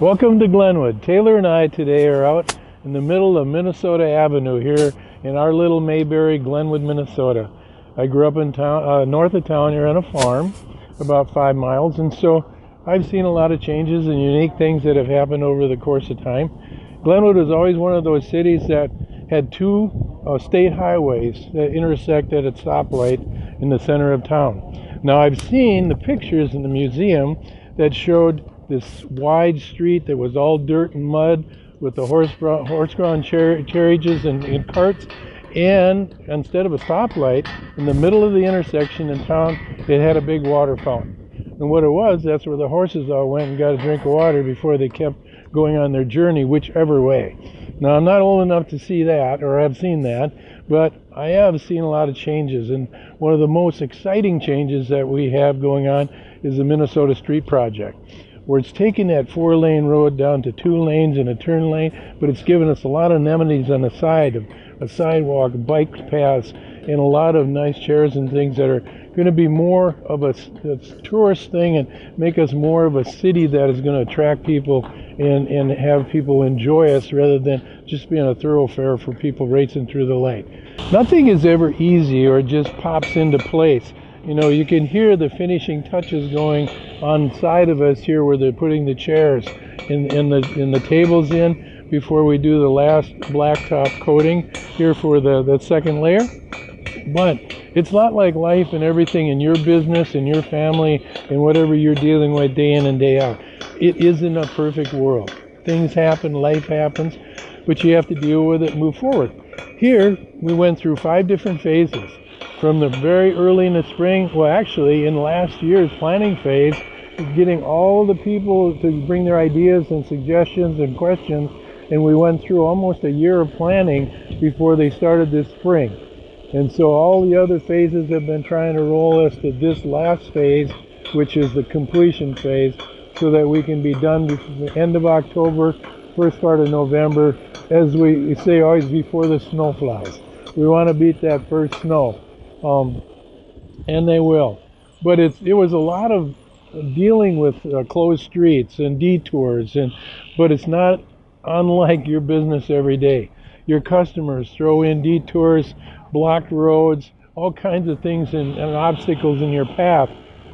Welcome to Glenwood. Taylor and I today are out in the middle of Minnesota Avenue here in our little Mayberry, Glenwood, Minnesota. I grew up in town, north of town here on a farm, about 5 miles, and so I've seen a lot of changes and unique things that have happened over the course of time. Glenwood was always one of those cities that had two state highways that intersect at a stoplight in the center of town. Now I've seen the pictures in the museum that showed this wide street that was all dirt and mud with the horse-drawn carriages and carts, and instead of a stoplight in the middle of the intersection in town, it had a big water fountain. And what it was, that's where the horses all went and got a drink of water before they kept going on their journey, whichever way. Now, I'm not old enough to see that, or have seen that, but I have seen a lot of changes, and one of the most exciting changes that we have going on is the Minnesota Street Project, where it's taking that 4-lane road down to 2 lanes and a turn lane, but it's given us a lot of amenities on the side, of a sidewalk, bike paths, and a lot of nice chairs and things that are going to be more of a tourist thing and make us more of a city that is going to attract people and have people enjoy us rather than just being a thoroughfare for people racing through the lake. Nothing is ever easy or just pops into place. You know, you can hear the finishing touches going on side of us here where they're putting the chairs and the tables in before we do the last blacktop coating here for the second layer. But it's not like life and everything in your business and your family and whatever you're dealing with day in and day out. It isn't a perfect world. Things happen, life happens, but you have to deal with it and move forward. Here, we went through 5 different phases. From the very early in the spring, well actually in last year's planning phase, getting all the people to bring their ideas and suggestions and questions, and we went through almost a year of planning before they started this spring. And so all the other phases have been trying to roll us to this last phase, which is the completion phase, so that we can be done before the end of October, first part of November, as we say always, before the snow flies. We want to beat that first snow. And they will. But it was a lot of dealing with closed streets and detours, but it's not unlike your business every day. Your customers throw in detours, blocked roads, all kinds of things and obstacles in your path,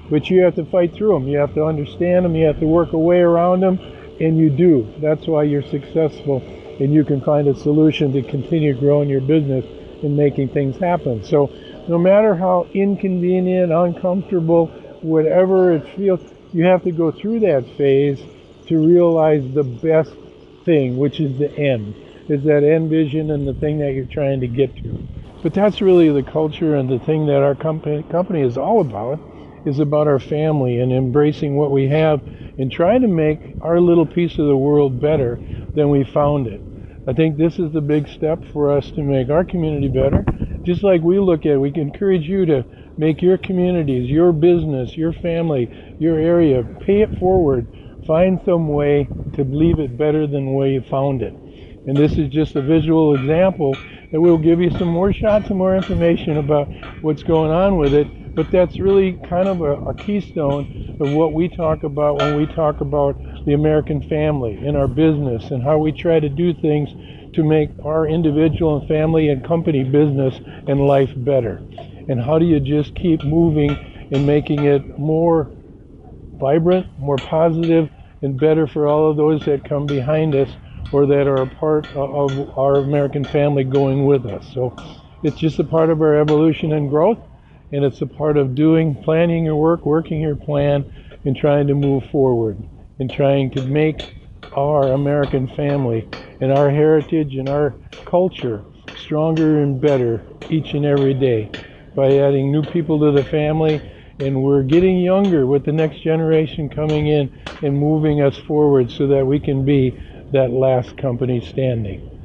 but you have to fight through them. You have to understand them. You have to work a way around them, and you do. That's why you're successful, and you can find a solution to continue growing your business and making things happen. So no matter how inconvenient, uncomfortable, whatever it feels, you have to go through that phase to realize the best thing, which is the end. Is that end vision and the thing that you're trying to get to. But that's really the culture and the thing that our company is all about, is about our family and embracing what we have and trying to make our little piece of the world better than we found it. I think this is the big step for us to make our community better. Just like we look at it, we can encourage you to make your communities, your business, your family, your area, pay it forward. Find some way to leave it better than the way you found it. And this is just a visual example, and we'll give you some more shots and more information about what's going on with it. But that's really kind of a keystone of what we talk about when we talk about the American family in our business and how we try to do things to make our individual and family and company business and life better. And how do you just keep moving and making it more vibrant, more positive, and better for all of those that come behind us or that are a part of our American family going with us. So it's just a part of our evolution and growth, and it's a part of planning your work, working your plan, and trying to move forward, and trying to make our American family and our heritage and our culture stronger and better each and every day by adding new people to the family. And we're getting younger with the next generation coming in and moving us forward so that we can be that last company standing.